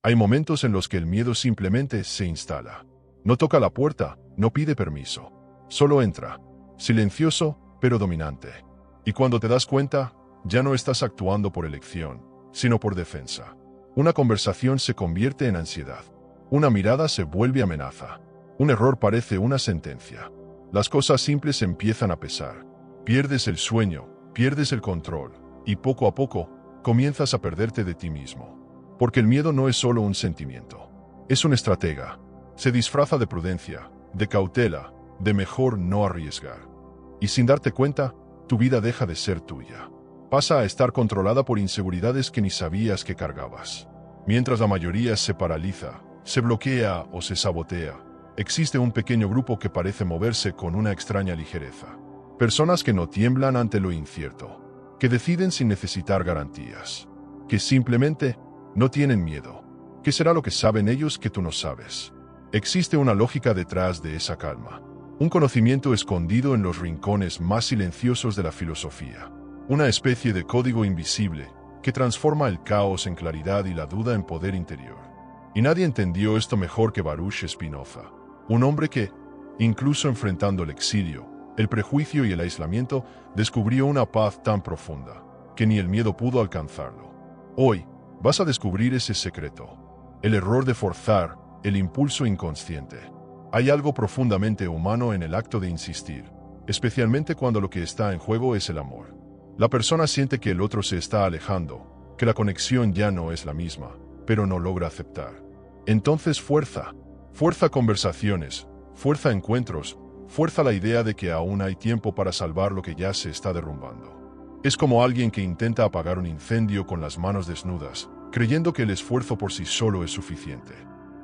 Hay momentos en los que el miedo simplemente se instala. No toca la puerta, no pide permiso. Solo entra, silencioso, pero dominante. Y cuando te das cuenta, ya no estás actuando por elección, sino por defensa. Una conversación se convierte en ansiedad. Una mirada se vuelve amenaza. Un error parece una sentencia. Las cosas simples empiezan a pesar. Pierdes el sueño, pierdes el control, y poco a poco, comienzas a perderte de ti mismo. Porque el miedo no es solo un sentimiento. Es un estratega. Se disfraza de prudencia, de cautela, de mejor no arriesgar. Y sin darte cuenta, tu vida deja de ser tuya. Pasa a estar controlada por inseguridades que ni sabías que cargabas. Mientras la mayoría se paraliza, se bloquea o se sabotea, existe un pequeño grupo que parece moverse con una extraña ligereza. Personas que no tiemblan ante lo incierto, que deciden sin necesitar garantías, que simplemente no tienen miedo. ¿Qué será lo que saben ellos que tú no sabes? Existe una lógica detrás de esa calma. Un conocimiento escondido en los rincones más silenciosos de la filosofía. Una especie de código invisible que transforma el caos en claridad y la duda en poder interior. Y nadie entendió esto mejor que Baruch Spinoza. Un hombre que, incluso enfrentando el exilio, el prejuicio y el aislamiento, descubrió una paz tan profunda que ni el miedo pudo alcanzarlo. Hoy, vas a descubrir ese secreto. El error de forzar, el impulso inconsciente. Hay algo profundamente humano en el acto de insistir, especialmente cuando lo que está en juego es el amor. La persona siente que el otro se está alejando, que la conexión ya no es la misma, pero no logra aceptar. Entonces fuerza conversaciones, fuerza encuentros, fuerza la idea de que aún hay tiempo para salvar lo que ya se está derrumbando. Es como alguien que intenta apagar un incendio con las manos desnudas, creyendo que el esfuerzo por sí solo es suficiente.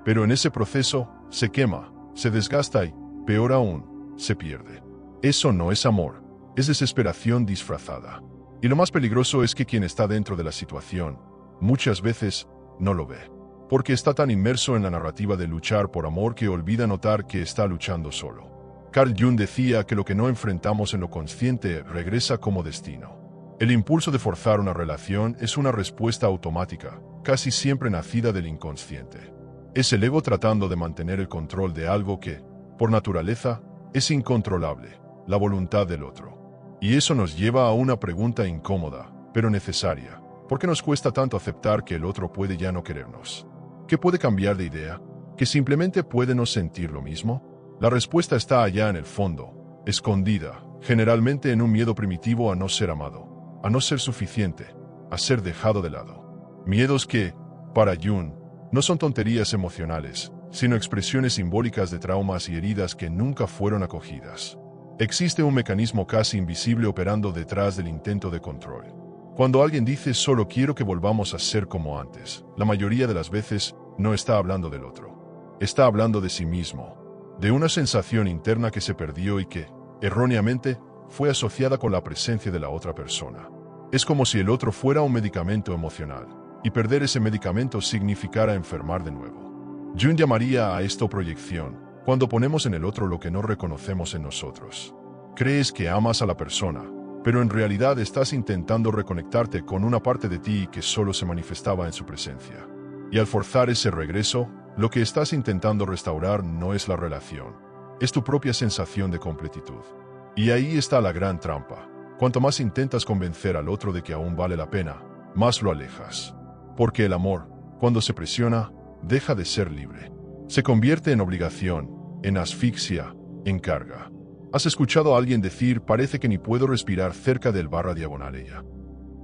Pero en ese proceso, se quema, se desgasta y, peor aún, se pierde. Eso no es amor, es desesperación disfrazada. Y lo más peligroso es que quien está dentro de la situación, muchas veces, no lo ve. Porque está tan inmerso en la narrativa de luchar por amor que olvida notar que está luchando solo. Carl Jung decía que lo que no enfrentamos en lo consciente regresa como destino. El impulso de forzar una relación es una respuesta automática, casi siempre nacida del inconsciente. Es el ego tratando de mantener el control de algo que, por naturaleza, es incontrolable, la voluntad del otro. Y eso nos lleva a una pregunta incómoda, pero necesaria. ¿Por qué nos cuesta tanto aceptar que el otro puede ya no querernos? ¿Que puede cambiar de idea? ¿Que simplemente puede no sentir lo mismo? La respuesta está allá en el fondo, escondida, generalmente en un miedo primitivo a no ser amado, a no ser suficiente, a ser dejado de lado. Miedos que, para Jung, no son tonterías emocionales, sino expresiones simbólicas de traumas y heridas que nunca fueron acogidas. Existe un mecanismo casi invisible operando detrás del intento de control. Cuando alguien dice solo quiero que volvamos a ser como antes, la mayoría de las veces no está hablando del otro. Está hablando de sí mismo, de una sensación interna que se perdió y que, erróneamente, fue asociada con la presencia de la otra persona. Es como si el otro fuera un medicamento emocional, y perder ese medicamento significara enfermar de nuevo. Jung llamaría a esto proyección, cuando ponemos en el otro lo que no reconocemos en nosotros. Crees que amas a la persona, pero en realidad estás intentando reconectarte con una parte de ti que solo se manifestaba en su presencia. Y al forzar ese regreso, lo que estás intentando restaurar no es la relación, es tu propia sensación de completitud. Y ahí está la gran trampa. Cuanto más intentas convencer al otro de que aún vale la pena, más lo alejas. Porque el amor, cuando se presiona, deja de ser libre. Se convierte en obligación, en asfixia, en carga. ¿Has escuchado a alguien decir parece que ni puedo respirar cerca del barra diagonal ella?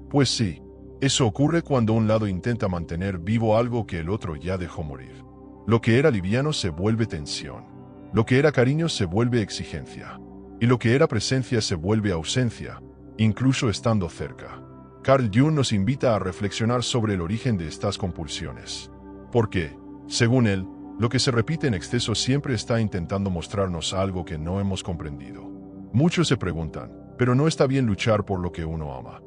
Pues sí, eso ocurre cuando un lado intenta mantener vivo algo que el otro ya dejó morir. Lo que era liviano se vuelve tensión. Lo que era cariño se vuelve exigencia. Y lo que era presencia se vuelve ausencia, incluso estando cerca. Carl Jung nos invita a reflexionar sobre el origen de estas compulsiones. Porque, según él, lo que se repite en exceso siempre está intentando mostrarnos algo que no hemos comprendido. Muchos se preguntan, ¿pero no está bien luchar por lo que uno ama?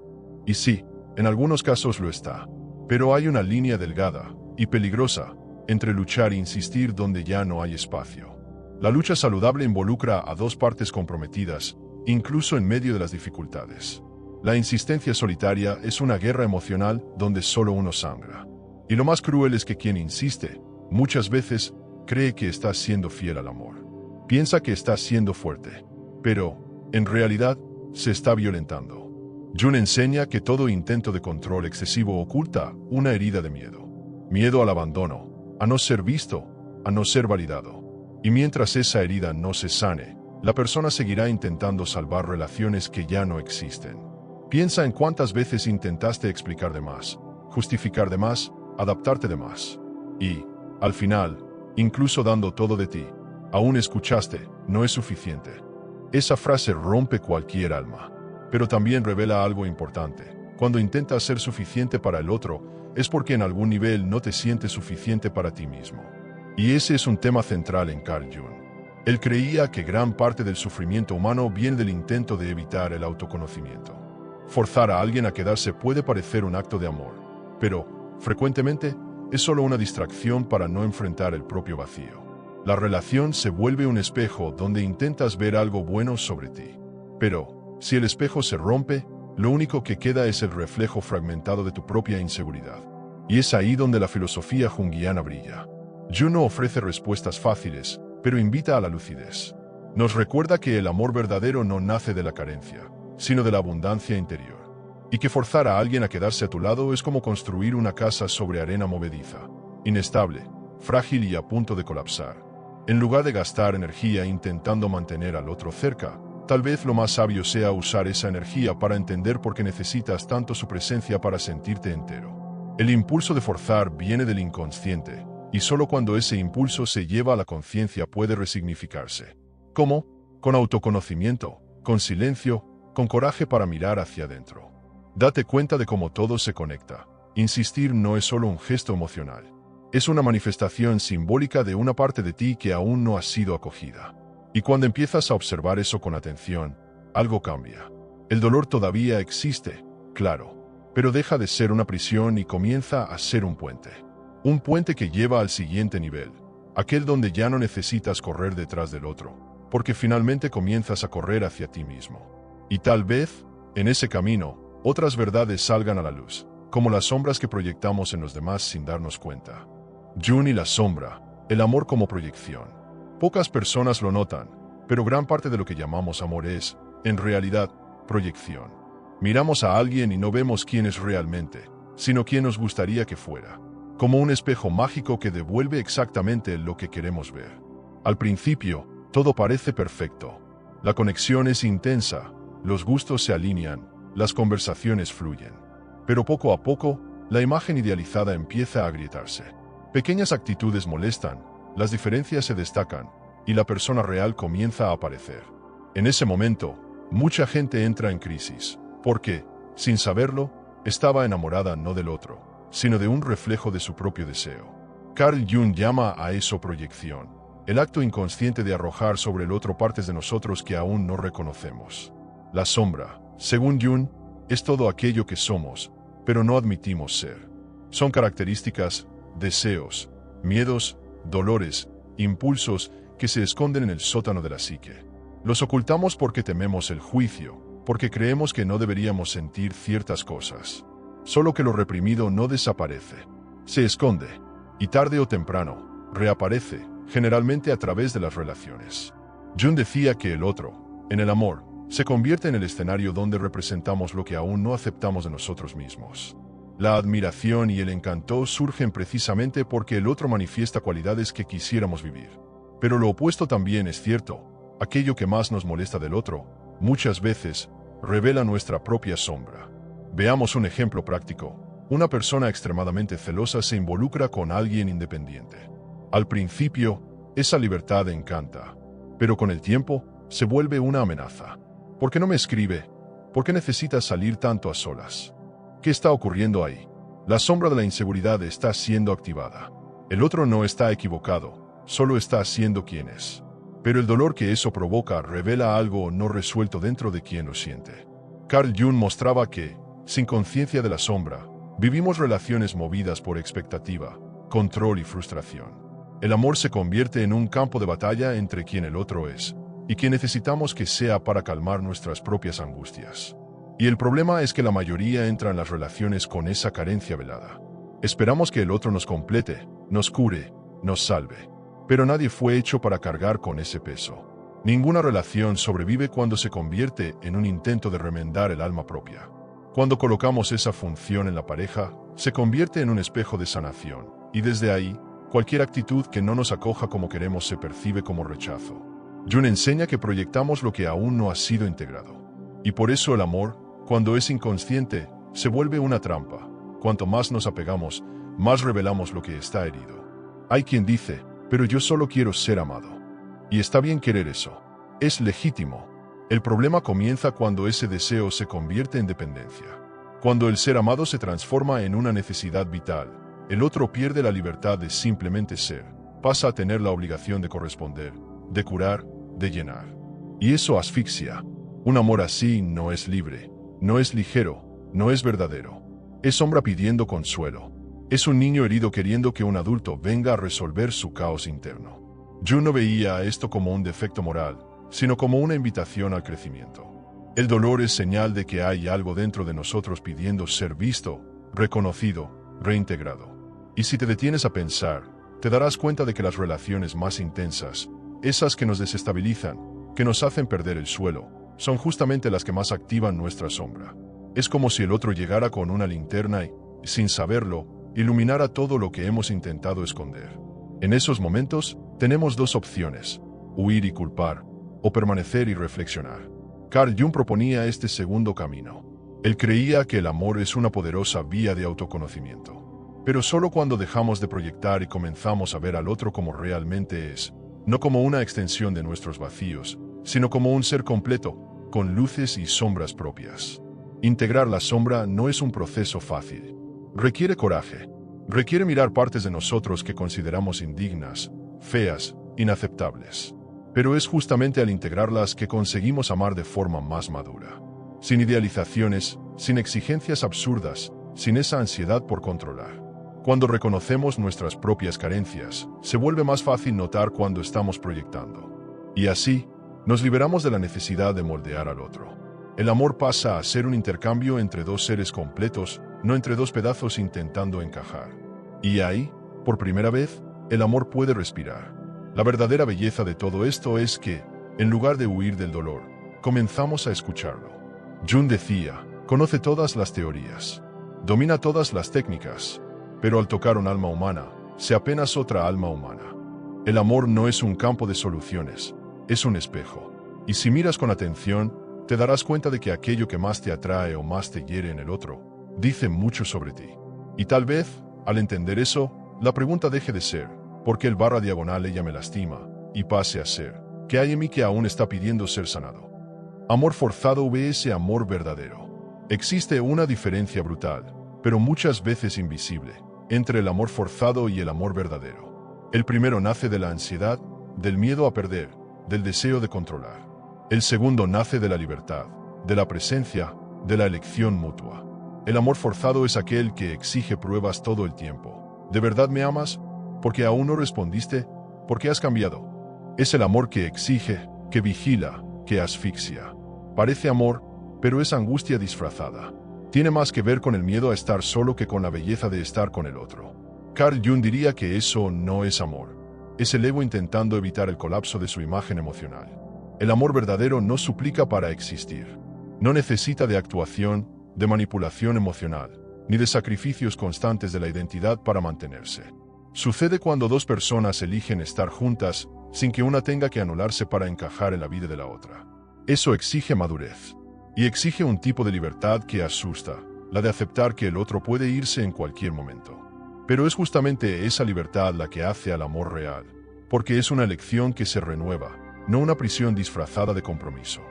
Y sí, en algunos casos lo está. Pero hay una línea delgada y peligrosa entre luchar e insistir donde ya no hay espacio. La lucha saludable involucra a dos partes comprometidas, incluso en medio de las dificultades. La insistencia solitaria es una guerra emocional donde solo uno sangra. Y lo más cruel es que quien insiste, muchas veces, cree que está siendo fiel al amor. Piensa que está siendo fuerte, pero, en realidad, se está violentando. Jung enseña que todo intento de control excesivo oculta una herida de miedo. Miedo al abandono, a no ser visto, a no ser validado. Y mientras esa herida no se sane, la persona seguirá intentando salvar relaciones que ya no existen. Piensa en cuántas veces intentaste explicar de más, justificar de más, adaptarte de más. Y, al final, incluso dando todo de ti, aún escuchaste, no es suficiente. Esa frase rompe cualquier alma, pero también revela algo importante. Cuando intentas ser suficiente para el otro, es porque en algún nivel no te sientes suficiente para ti mismo. Y ese es un tema central en Carl Jung. Él creía que gran parte del sufrimiento humano viene del intento de evitar el autoconocimiento. Forzar a alguien a quedarse puede parecer un acto de amor, pero, frecuentemente, es solo una distracción para no enfrentar el propio vacío. La relación se vuelve un espejo donde intentas ver algo bueno sobre ti. Pero, si el espejo se rompe, lo único que queda es el reflejo fragmentado de tu propia inseguridad. Y es ahí donde la filosofía junguiana brilla. Jung no ofrece respuestas fáciles, pero invita a la lucidez. Nos recuerda que el amor verdadero no nace de la carencia, sino de la abundancia interior. Y que forzar a alguien a quedarse a tu lado es como construir una casa sobre arena movediza, inestable, frágil y a punto de colapsar. En lugar de gastar energía intentando mantener al otro cerca, tal vez lo más sabio sea usar esa energía para entender por qué necesitas tanto su presencia para sentirte entero. El impulso de forzar viene del inconsciente, y solo cuando ese impulso se lleva a la conciencia puede resignificarse. ¿Cómo? Con autoconocimiento, con silencio, con coraje para mirar hacia adentro. Date cuenta de cómo todo se conecta. Insistir no es solo un gesto emocional. Es una manifestación simbólica de una parte de ti que aún no ha sido acogida. Y cuando empiezas a observar eso con atención, algo cambia. El dolor todavía existe, claro, pero deja de ser una prisión y comienza a ser un puente. Un puente que lleva al siguiente nivel, aquel donde ya no necesitas correr detrás del otro, porque finalmente comienzas a correr hacia ti mismo. Y tal vez, en ese camino, otras verdades salgan a la luz, como las sombras que proyectamos en los demás sin darnos cuenta. Jung y la sombra, el amor como proyección. Pocas personas lo notan, pero gran parte de lo que llamamos amor es, en realidad, proyección. Miramos a alguien y no vemos quién es realmente, sino quién nos gustaría que fuera. Como un espejo mágico que devuelve exactamente lo que queremos ver. Al principio, todo parece perfecto. La conexión es intensa, los gustos se alinean, las conversaciones fluyen. Pero poco a poco, la imagen idealizada empieza a agrietarse. Pequeñas actitudes molestan, las diferencias se destacan, y la persona real comienza a aparecer. En ese momento, mucha gente entra en crisis, porque, sin saberlo, estaba enamorada no del otro, sino de un reflejo de su propio deseo. Carl Jung llama a eso proyección, el acto inconsciente de arrojar sobre el otro partes de nosotros que aún no reconocemos. La sombra, según Jung, es todo aquello que somos, pero no admitimos ser. Son características, deseos, miedos, dolores, impulsos que se esconden en el sótano de la psique. Los ocultamos porque tememos el juicio, porque creemos que no deberíamos sentir ciertas cosas. Solo que lo reprimido no desaparece. Se esconde, y tarde o temprano, reaparece, generalmente a través de las relaciones. Jung decía que el otro, en el amor, se convierte en el escenario donde representamos lo que aún no aceptamos de nosotros mismos. La admiración y el encanto surgen precisamente porque el otro manifiesta cualidades que quisiéramos vivir. Pero lo opuesto también es cierto. Aquello que más nos molesta del otro, muchas veces, revela nuestra propia sombra. Veamos un ejemplo práctico. Una persona extremadamente celosa se involucra con alguien independiente. Al principio, esa libertad encanta, pero con el tiempo, se vuelve una amenaza. ¿Por qué no me escribe? ¿Por qué necesitas salir tanto a solas? ¿Qué está ocurriendo ahí? La sombra de la inseguridad está siendo activada. El otro no está equivocado, solo está siendo quien es. Pero el dolor que eso provoca revela algo no resuelto dentro de quien lo siente. Carl Jung mostraba que, sin conciencia de la sombra, vivimos relaciones movidas por expectativa, control y frustración. El amor se convierte en un campo de batalla entre quien el otro es, y quien necesitamos que sea para calmar nuestras propias angustias. Y el problema es que la mayoría entra en las relaciones con esa carencia velada. Esperamos que el otro nos complete, nos cure, nos salve. Pero nadie fue hecho para cargar con ese peso. Ninguna relación sobrevive cuando se convierte en un intento de remendar el alma propia. Cuando colocamos esa función en la pareja, se convierte en un espejo de sanación, y desde ahí, cualquier actitud que no nos acoja como queremos se percibe como rechazo. Jung enseña que proyectamos lo que aún no ha sido integrado. Y por eso el amor, cuando es inconsciente, se vuelve una trampa. Cuanto más nos apegamos, más revelamos lo que está herido. Hay quien dice, pero yo solo quiero ser amado. Y está bien querer eso. Es legítimo. El problema comienza cuando ese deseo se convierte en dependencia. Cuando el ser amado se transforma en una necesidad vital, el otro pierde la libertad de simplemente ser, pasa a tener la obligación de corresponder, de curar, de llenar. Y eso asfixia. Un amor así no es libre, no es ligero, no es verdadero. Es sombra pidiendo consuelo. Es un niño herido queriendo que un adulto venga a resolver su caos interno. Jung no veía esto como un defecto moral, sino como una invitación al crecimiento. El dolor es señal de que hay algo dentro de nosotros pidiendo ser visto, reconocido, reintegrado. Y si te detienes a pensar, te darás cuenta de que las relaciones más intensas, esas que nos desestabilizan, que nos hacen perder el suelo, son justamente las que más activan nuestra sombra. Es como si el otro llegara con una linterna y, sin saberlo, iluminara todo lo que hemos intentado esconder. En esos momentos, tenemos dos opciones: huir y culpar, o permanecer y reflexionar. Carl Jung proponía este segundo camino. Él creía que el amor es una poderosa vía de autoconocimiento. Pero solo cuando dejamos de proyectar y comenzamos a ver al otro como realmente es, no como una extensión de nuestros vacíos, sino como un ser completo, con luces y sombras propias. Integrar la sombra no es un proceso fácil. Requiere coraje. Requiere mirar partes de nosotros que consideramos indignas, feas, inaceptables. Pero es justamente al integrarlas que conseguimos amar de forma más madura. Sin idealizaciones, sin exigencias absurdas, sin esa ansiedad por controlar. Cuando reconocemos nuestras propias carencias, se vuelve más fácil notar cuando estamos proyectando. Y así, nos liberamos de la necesidad de moldear al otro. El amor pasa a ser un intercambio entre dos seres completos, no entre dos pedazos intentando encajar. Y ahí, por primera vez, el amor puede respirar. La verdadera belleza de todo esto es que, en lugar de huir del dolor, comenzamos a escucharlo. Jung decía, conoce todas las teorías, domina todas las técnicas, pero al tocar un alma humana, se apenas otra alma humana. El amor no es un campo de soluciones, es un espejo. Y si miras con atención, te darás cuenta de que aquello que más te atrae o más te hiere en el otro, dice mucho sobre ti. Y tal vez, al entender eso, la pregunta deje de ser, ¿por qué el / ella me lastima? Y pase a ser, ¿qué hay en mí que aún está pidiendo ser sanado? Amor forzado vs amor verdadero. Existe una diferencia brutal, pero muchas veces invisible, entre el amor forzado y el amor verdadero. El primero nace de la ansiedad, del miedo a perder, del deseo de controlar. El segundo nace de la libertad, de la presencia, de la elección mutua. El amor forzado es aquel que exige pruebas todo el tiempo. ¿De verdad me amas? ¿Porque aún no respondiste? ¿Por qué has cambiado? Es el amor que exige, que vigila, que asfixia. Parece amor, pero es angustia disfrazada. Tiene más que ver con el miedo a estar solo que con la belleza de estar con el otro. Carl Jung diría que eso no es amor. Es el ego intentando evitar el colapso de su imagen emocional. El amor verdadero no suplica para existir. No necesita de actuación, de manipulación emocional, ni de sacrificios constantes de la identidad para mantenerse. Sucede cuando dos personas eligen estar juntas sin que una tenga que anularse para encajar en la vida de la otra. Eso exige madurez. Y exige un tipo de libertad que asusta, la de aceptar que el otro puede irse en cualquier momento. Pero es justamente esa libertad la que hace al amor real, porque es una elección que se renueva, no una prisión disfrazada de compromiso.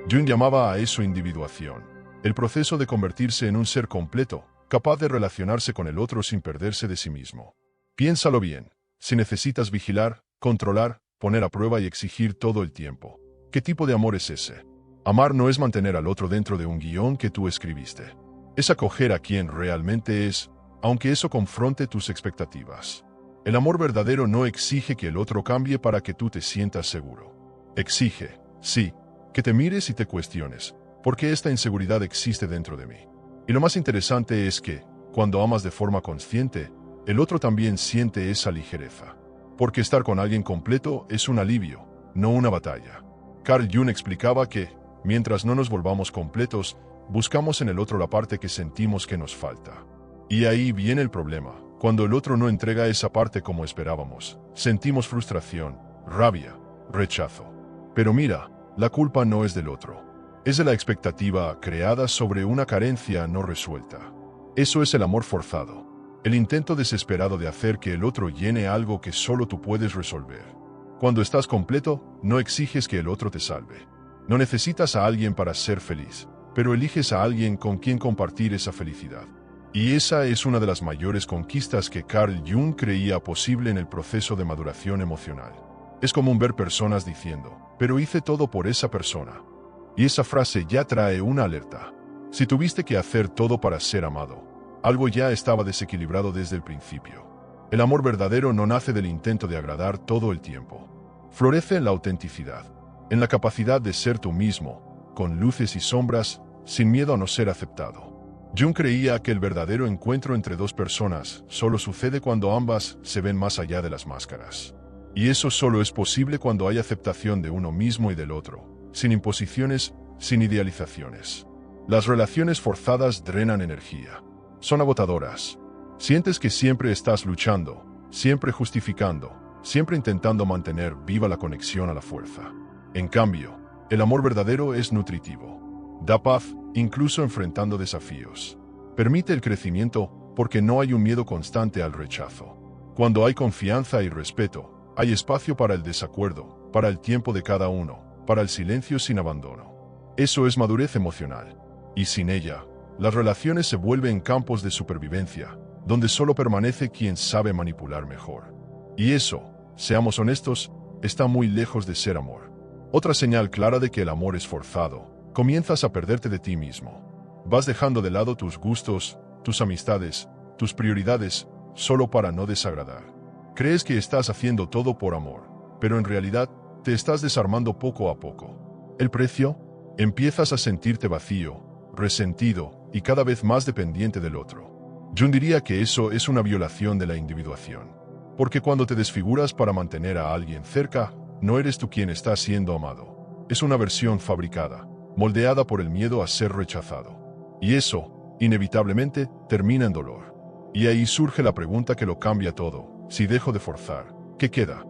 Jung llamaba a eso individuación, el proceso de convertirse en un ser completo, capaz de relacionarse con el otro sin perderse de sí mismo. Piénsalo bien, si necesitas vigilar, controlar, poner a prueba y exigir todo el tiempo, ¿qué tipo de amor es ese? Amar no es mantener al otro dentro de un guión que tú escribiste. Es acoger a quien realmente es, aunque eso confronte tus expectativas. El amor verdadero no exige que el otro cambie para que tú te sientas seguro. Exige, sí, que te mires y te cuestiones, ¿por qué esta inseguridad existe dentro de mí? Y lo más interesante es que, cuando amas de forma consciente, el otro también siente esa ligereza. Porque estar con alguien completo es un alivio, no una batalla. Carl Jung explicaba que, mientras no nos volvamos completos, buscamos en el otro la parte que sentimos que nos falta. Y ahí viene el problema. Cuando el otro no entrega esa parte como esperábamos, sentimos frustración, rabia, rechazo. Pero mira, la culpa no es del otro. Es de la expectativa creada sobre una carencia no resuelta. Eso es el amor forzado. El intento desesperado de hacer que el otro llene algo que solo tú puedes resolver. Cuando estás completo, no exiges que el otro te salve. No necesitas a alguien para ser feliz, pero eliges a alguien con quien compartir esa felicidad. Y esa es una de las mayores conquistas que Carl Jung creía posible en el proceso de maduración emocional. Es común ver personas diciendo, pero hice todo por esa persona. Y esa frase ya trae una alerta. Si tuviste que hacer todo para ser amado, algo ya estaba desequilibrado desde el principio. El amor verdadero no nace del intento de agradar todo el tiempo. Florece en la autenticidad, en la capacidad de ser tú mismo, con luces y sombras, sin miedo a no ser aceptado. Jung creía que el verdadero encuentro entre dos personas solo sucede cuando ambas se ven más allá de las máscaras. Y eso solo es posible cuando hay aceptación de uno mismo y del otro, sin imposiciones, sin idealizaciones. Las relaciones forzadas drenan energía. Son agotadoras. Sientes que siempre estás luchando, siempre justificando, siempre intentando mantener viva la conexión a la fuerza. En cambio, el amor verdadero es nutritivo. Da paz, incluso enfrentando desafíos. Permite el crecimiento porque no hay un miedo constante al rechazo. Cuando hay confianza y respeto, hay espacio para el desacuerdo, para el tiempo de cada uno, para el silencio sin abandono. Eso es madurez emocional. Y sin ella, las relaciones se vuelven campos de supervivencia, donde solo permanece quien sabe manipular mejor. Y eso, seamos honestos, está muy lejos de ser amor. Otra señal clara de que el amor es forzado. Comienzas a perderte de ti mismo. Vas dejando de lado tus gustos, tus amistades, tus prioridades, solo para no desagradar. Crees que estás haciendo todo por amor, pero en realidad te estás desarmando poco a poco. ¿El precio? Empiezas a sentirte vacío, resentido y cada vez más dependiente del otro. Jung diría que eso es una violación de la individuación. Porque cuando te desfiguras para mantener a alguien cerca, no eres tú quien está siendo amado. Es una versión fabricada, moldeada por el miedo a ser rechazado. Y eso, inevitablemente, termina en dolor. Y ahí surge la pregunta que lo cambia todo. Si dejo de forzar, ¿qué queda?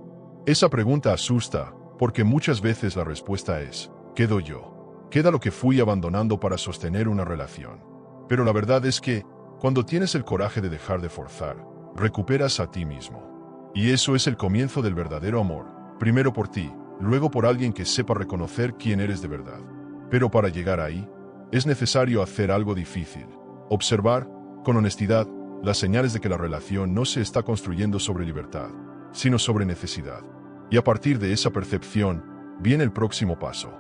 Esa pregunta asusta, porque muchas veces la respuesta es, quedo yo. Queda lo que fui abandonando para sostener una relación. Pero la verdad es que, cuando tienes el coraje de dejar de forzar, recuperas a ti mismo. Y eso es el comienzo del verdadero amor. Primero por ti, luego por alguien que sepa reconocer quién eres de verdad. Pero para llegar ahí, es necesario hacer algo difícil. Observar, con honestidad, las señales de que la relación no se está construyendo sobre libertad, sino sobre necesidad. Y a partir de esa percepción, viene el próximo paso.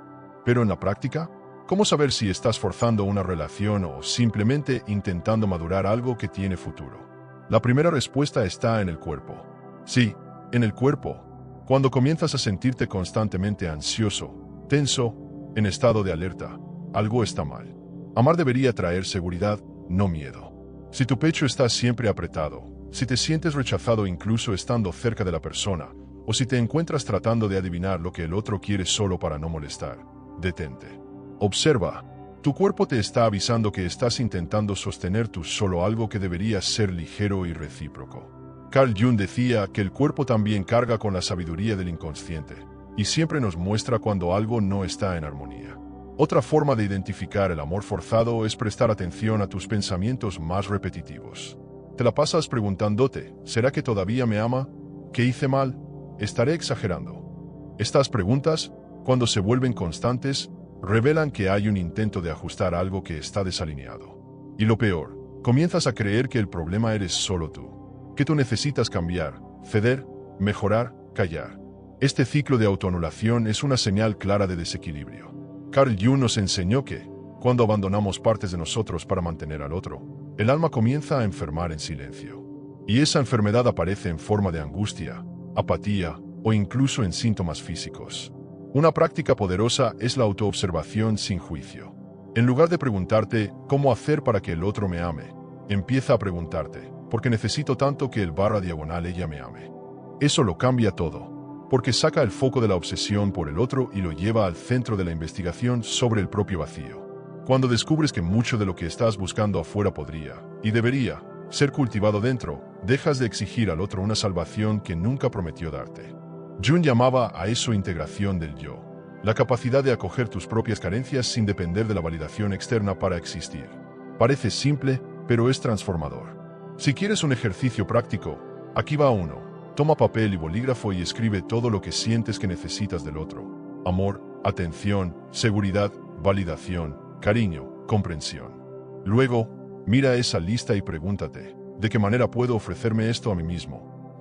Pero en la práctica, ¿cómo saber si estás forzando una relación o simplemente intentando madurar algo que tiene futuro? La primera respuesta está en el cuerpo. Sí, en el cuerpo. Cuando comienzas a sentirte constantemente ansioso, tenso, en estado de alerta, algo está mal. Amar debería traer seguridad, no miedo. Si tu pecho está siempre apretado, si te sientes rechazado incluso estando cerca de la persona, o si te encuentras tratando de adivinar lo que el otro quiere solo para no molestar, detente. Observa, tu cuerpo te está avisando que estás intentando sostener tú solo algo que debería ser ligero y recíproco. Carl Jung decía que el cuerpo también carga con la sabiduría del inconsciente, y siempre nos muestra cuando algo no está en armonía. Otra forma de identificar el amor forzado es prestar atención a tus pensamientos más repetitivos. Te la pasas preguntándote, ¿será que todavía me ama? ¿Qué hice mal? ¿Estaré exagerando? Estas preguntas, cuando se vuelven constantes, revelan que hay un intento de ajustar algo que está desalineado. Y lo peor, comienzas a creer que el problema eres solo tú, que tú necesitas cambiar, ceder, mejorar, callar. Este ciclo de autoanulación es una señal clara de desequilibrio. Carl Jung nos enseñó que, cuando abandonamos partes de nosotros para mantener al otro, el alma comienza a enfermar en silencio. Y esa enfermedad aparece en forma de angustia, apatía o incluso en síntomas físicos. Una práctica poderosa es la autoobservación sin juicio. En lugar de preguntarte cómo hacer para que el otro me ame, Empieza a preguntarte, ¿por qué necesito tanto que el // ella me ame? Eso lo cambia todo, porque saca el foco de la obsesión por el otro y lo lleva al centro de la investigación sobre el propio vacío. Cuando descubres que mucho de lo que estás buscando afuera podría, y debería, ser cultivado dentro, dejas de exigir al otro una salvación que nunca prometió darte. Jung llamaba a eso integración del yo, la capacidad de acoger tus propias carencias sin depender de la validación externa para existir. Parece simple, pero es transformador. Si quieres un ejercicio práctico, aquí va uno. Toma papel y bolígrafo y escribe todo lo que sientes que necesitas del otro. Amor, atención, seguridad, validación, cariño, comprensión. Luego, mira esa lista y pregúntate, ¿de qué manera puedo ofrecerme esto a mí mismo?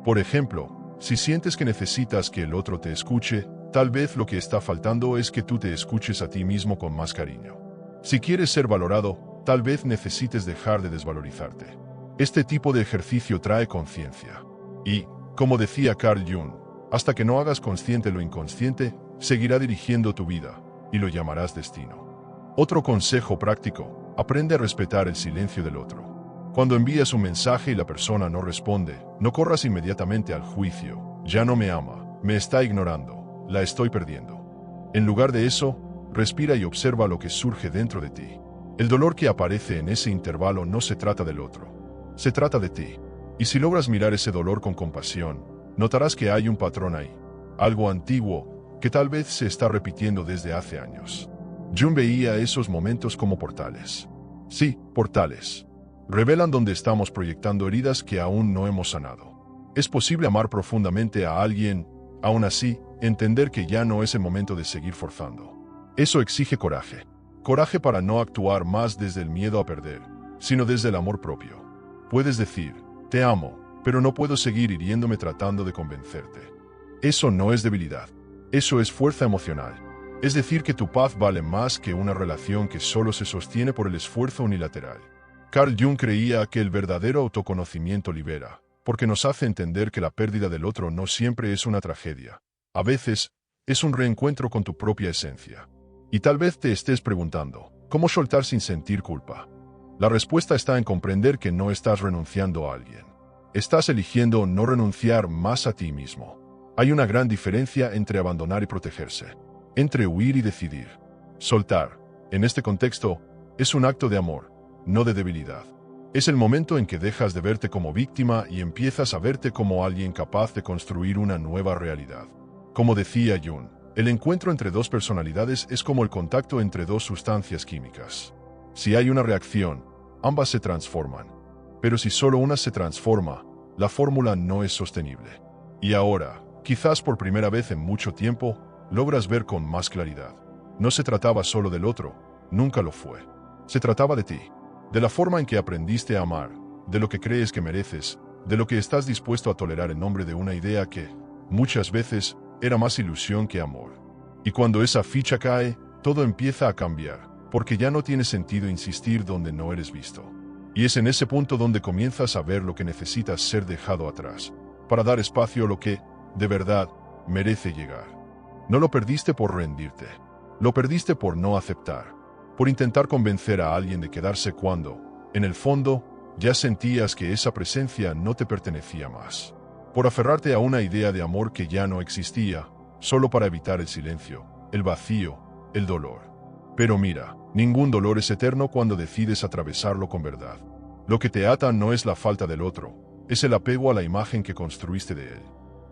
Por ejemplo, si sientes que necesitas que el otro te escuche, tal vez lo que está faltando es que tú te escuches a ti mismo con más cariño. Si quieres ser valorado, tal vez necesites dejar de desvalorizarte. Este tipo de ejercicio trae conciencia. Y, como decía Carl Jung, hasta que no hagas consciente lo inconsciente, seguirá dirigiendo tu vida, y lo llamarás destino. Otro consejo práctico: aprende a respetar el silencio del otro. Cuando envías un mensaje y la persona no responde, no corras inmediatamente al juicio. Ya no me ama, me está ignorando, la estoy perdiendo. En lugar de eso, respira y observa lo que surge dentro de ti. El dolor que aparece en ese intervalo no se trata del otro, se trata de ti. Y si logras mirar ese dolor con compasión, notarás que hay un patrón ahí, algo antiguo que tal vez se está repitiendo desde hace años. Jung veía esos momentos como portales. Sí, portales. Revelan donde estamos proyectando heridas que aún no hemos sanado. Es posible amar profundamente a alguien, aún así, entender que ya no es el momento de seguir forzando. Eso exige coraje. Coraje para no actuar más desde el miedo a perder, sino desde el amor propio. Puedes decir, te amo, pero no puedo seguir hiriéndome tratando de convencerte. Eso no es debilidad. Eso es fuerza emocional. Es decir, que tu paz vale más que una relación que solo se sostiene por el esfuerzo unilateral. Carl Jung creía que el verdadero autoconocimiento libera, porque nos hace entender que la pérdida del otro no siempre es una tragedia. A veces, es un reencuentro con tu propia esencia. Y tal vez te estés preguntando, ¿cómo soltar sin sentir culpa? La respuesta está en comprender que no estás renunciando a alguien. Estás eligiendo no renunciar más a ti mismo. Hay una gran diferencia entre abandonar y protegerse, entre huir y decidir. Soltar, en este contexto, es un acto de amor, no de debilidad. Es el momento en que dejas de verte como víctima y empiezas a verte como alguien capaz de construir una nueva realidad. Como decía Jung, el encuentro entre dos personalidades es como el contacto entre dos sustancias químicas. Si hay una reacción, ambas se transforman. Pero si solo una se transforma, la fórmula no es sostenible. Y ahora, quizás por primera vez en mucho tiempo, logras ver con más claridad. No se trataba solo del otro, nunca lo fue. Se trataba de ti, de la forma en que aprendiste a amar, de lo que crees que mereces, de lo que estás dispuesto a tolerar en nombre de una idea que, muchas veces, era más ilusión que amor. Y cuando esa ficha cae, todo empieza a cambiar, porque ya no tiene sentido insistir donde no eres visto. Y es en ese punto donde comienzas a ver lo que necesitas ser dejado atrás, para dar espacio a lo que, de verdad, merece llegar. No lo perdiste por rendirte, lo perdiste por no aceptar, por intentar convencer a alguien de quedarse cuando, en el fondo, ya sentías que esa presencia no te pertenecía más. Por aferrarte a una idea de amor que ya no existía, solo para evitar el silencio, el vacío, el dolor. Pero mira, ningún dolor es eterno cuando decides atravesarlo con verdad. Lo que te ata no es la falta del otro, es el apego a la imagen que construiste de él.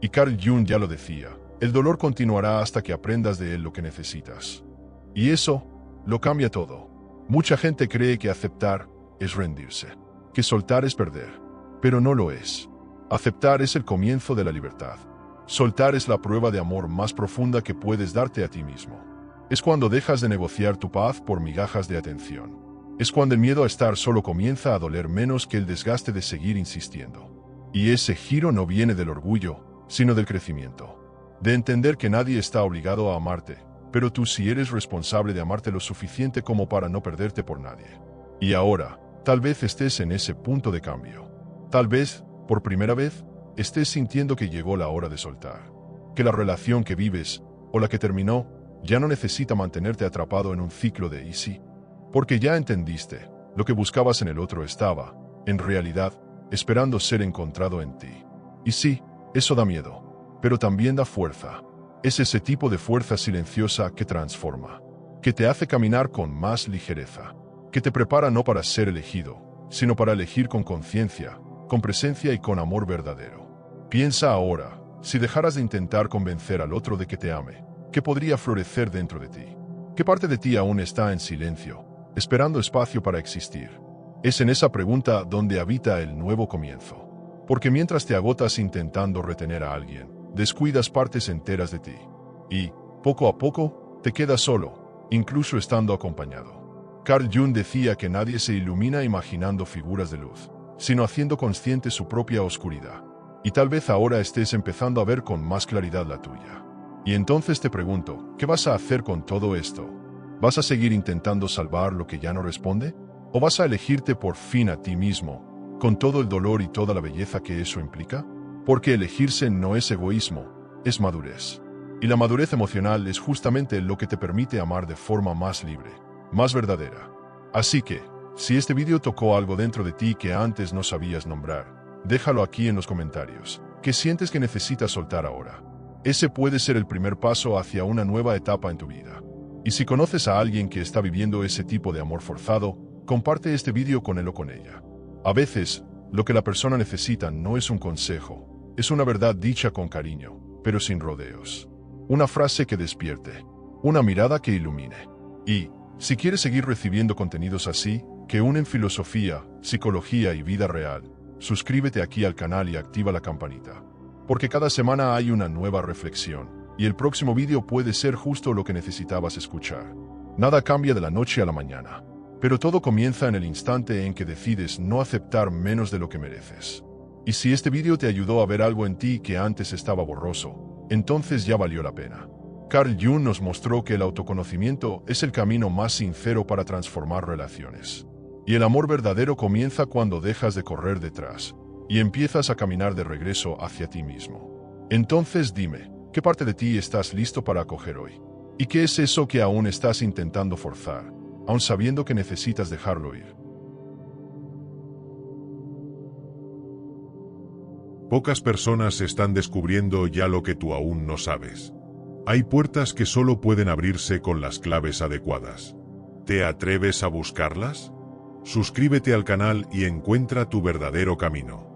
Y Carl Jung ya lo decía, el dolor continuará hasta que aprendas de él lo que necesitas. Y eso, lo cambia todo. Mucha gente cree que aceptar es rendirse, que soltar es perder, pero no lo es. Aceptar es el comienzo de la libertad. Soltar es la prueba de amor más profunda que puedes darte a ti mismo. Es cuando dejas de negociar tu paz por migajas de atención. Es cuando el miedo a estar solo comienza a doler menos que el desgaste de seguir insistiendo. Y ese giro no viene del orgullo, sino del crecimiento. De entender que nadie está obligado a amarte, pero tú sí eres responsable de amarte lo suficiente como para no perderte por nadie. Y ahora, tal vez estés en ese punto de cambio. Tal vez, por primera vez, estés sintiendo que llegó la hora de soltar. Que la relación que vives, o la que terminó, ya no necesita mantenerte atrapado en un ciclo de y sí. Porque ya entendiste, Lo que buscabas en el otro estaba, en realidad, esperando ser encontrado en ti. Y sí, eso da miedo, pero también da fuerza. Es ese tipo de fuerza silenciosa que transforma, que te hace caminar con más ligereza, que te prepara no para ser elegido, sino para elegir con conciencia, con presencia y con amor verdadero. Piensa ahora, si dejaras de intentar convencer al otro de que te ame, ¿qué podría florecer dentro de ti? ¿Qué parte de ti aún está en silencio, esperando espacio para existir? Es en esa pregunta donde habita el nuevo comienzo. Porque mientras te agotas intentando retener a alguien, descuidas partes enteras de ti. Y, poco a poco, te quedas solo, incluso estando acompañado. Carl Jung decía que nadie se ilumina imaginando figuras de luz, sino haciendo consciente su propia oscuridad. Y tal vez ahora estés empezando a ver con más claridad la tuya. Y entonces te pregunto, ¿qué vas a hacer con todo esto? ¿Vas a seguir intentando salvar lo que ya no responde? ¿O vas a elegirte por fin a ti mismo, con todo el dolor y toda la belleza que eso implica? Porque elegirse no es egoísmo, es madurez. Y la madurez emocional es justamente lo que te permite amar de forma más libre, más verdadera. Así que, si este vídeo tocó algo dentro de ti que antes no sabías nombrar, déjalo aquí en los comentarios. ¿Qué sientes que necesitas soltar ahora? Ese puede ser el primer paso hacia una nueva etapa en tu vida. Y si conoces a alguien que está viviendo ese tipo de amor forzado, comparte este vídeo con él o con ella. A veces, lo que la persona necesita no es un consejo, es una verdad dicha con cariño, pero sin rodeos. Una frase que despierte, una mirada que ilumine. Y, si quieres seguir recibiendo contenidos así, que unen filosofía, psicología y vida real, suscríbete aquí al canal y activa la campanita. Porque cada semana hay una nueva reflexión, y el próximo vídeo puede ser justo lo que necesitabas escuchar. Nada cambia de la noche a la mañana, pero todo comienza en el instante en que decides no aceptar menos de lo que mereces. Y si este vídeo te ayudó a ver algo en ti que antes estaba borroso, entonces ya valió la pena. Carl Jung nos mostró que el autoconocimiento es el camino más sincero para transformar relaciones. Y el amor verdadero comienza cuando dejas de correr detrás y empiezas a caminar de regreso hacia ti mismo. Entonces dime, ¿qué parte de ti estás listo para acoger hoy? ¿Y qué es eso que aún estás intentando forzar, aun sabiendo que necesitas dejarlo ir? Pocas personas están descubriendo ya lo que tú aún no sabes. Hay puertas que solo pueden abrirse con las claves adecuadas. ¿Te atreves a buscarlas? Suscríbete al canal y encuentra tu verdadero camino.